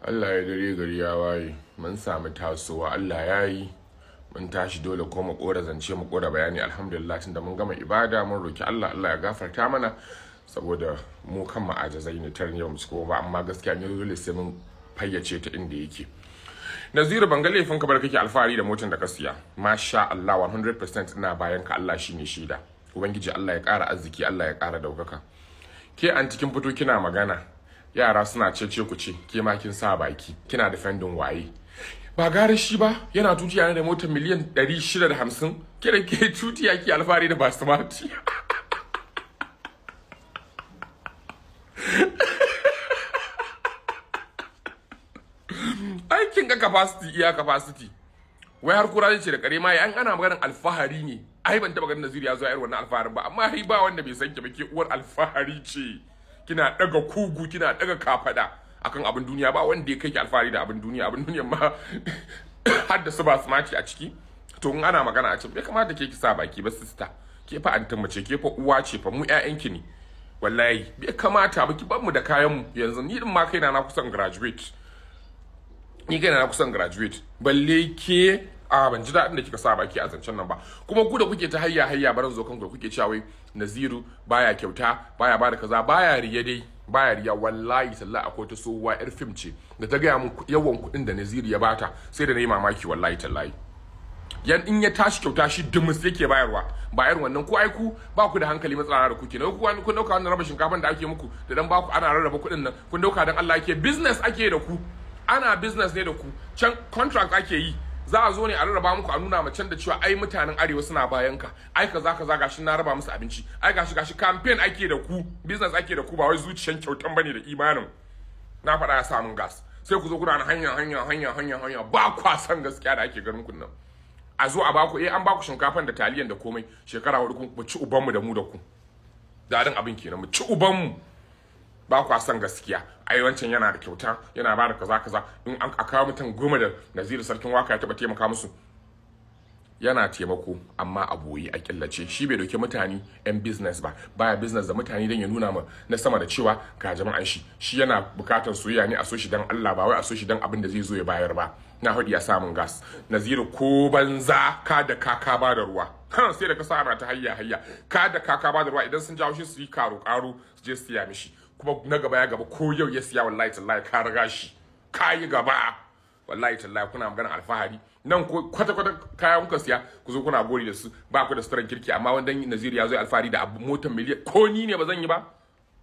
Allah ya dare gari ya waye mun samu tasowa Allah ya yi mun tashi dole ko mu kora zance mu kora bayani alhamdulillah tunda mun gama ibada mun roki Allah ya gafarta mana saboda mu kan mu ajazai ne tar yau mu ba amma gaskiya ne dole sai mun fayyace ta inda yake. Naziru ban ga laifin ka bar kake alfahari da motar da ka siya masha Allah 100% ina bayan ka Allah shine shaida ubangiji Allah ya ƙara arziki Allah ya ƙara daukaka ke an cikin fito kina magana yara suna cece ku ce ke ma kin sa baki kina defending waye ba gare shi ba yana tutiya ne da motar miliyan 650 kira ke tutiya ki alfahari da basmati aikin ga capacity wai har kura ce da kare ma an ana maganar alfahari ne ai ban taba ganin Naziru ya zo ayar wannan alfaharin ba amma ai ba wanda bai san ki ba ke uwar alfahari ce kina daga kugu kina daga kafada akan abin duniya ba wanda ya kai ki alfahari da abin duniya ma har da su ba smart a ciki to in ana magana a cikin bai kamata ke ki sa baki ba sister ke fa antin mace ke fa uwa ce fa mu ƴaƴanki ne wallahi bai kamata ba ki bar mu da kayan mu yanzu ni din ma kaina na kusan graduate balle ke ban ji daɗin da kika sa baki a zancen nan ba kuma ku da kuke ta hayya baran zo kanku kuke cewa wai Naziru baya kyauta baya bada kaza baya riya wallahi sallahi akwai ta sowa yar film ce da ta gaya mun yawan kuɗin da Naziru ya bata sai da nayi mamaki wallahi tallahi yan in ya tashi kyauta shi dumus yake bayar wannan ku aiku ba ku da hankali matsala da kuke na ku kun dauka wannan raba shinkafan da ake muku da dan ba ku ana rarraba kuɗin nan kun dauka dan Allah yake business ake da ku ana business ne da ku can contract ake yi za a zo ne a rarraba muku a nuna macen da cewa ai mutanen arewa suna bayan ka ai kaza gashi na raba musu abinci ai gashi campaign ake da ku business ake da ku ba wai zuciyan kyautan bane da imanin na faɗa ya samun gas sai ku zo kuna hanya ba kwa san gaskiya da ake ganin kun nan a zo a baku an baku shinkafan da taliyan da komai shekara hudu kun mu ci uban mu da mu da ku dadin abin kenan mu ci uban mu ba kwa san gaskiya ai wancan yana da kyauta yana ba da kaza in an kawo mutum goma da Naziru sarkin waka ya taba taimaka musu yana taimako amma a boye a killace shi bai dauke mutane yan business ba baya business da mutane dan ya nuna ma na sama da cewa ga jama'an shi yana bukatar soyayya ne a so shi dan Allah ba wai a so shi dan abin da zai zo ya bayar ba na hudi ya samun gas Naziru ko banza ka da kaka ba da ruwa kan sai da ka sa ana ta hayya ka da kaka ba da ruwa idan sun jawo shi su yi karo su je siya mishi kuma na gaba ya gaba ko yau ya siya wallahi tallahi ka riga shi ka yi gaba wallahi tallahi kuna magana alfahari nan ko kwata kayan kuka siya ku zo kuna gori da su ba ku da suturan kirki amma wanda Naziru ya zo alfahari da abu motar miliyan ko ni ne ba zan yi ba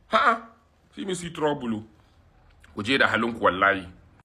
sai mu si trouble ku je da halinku wallahi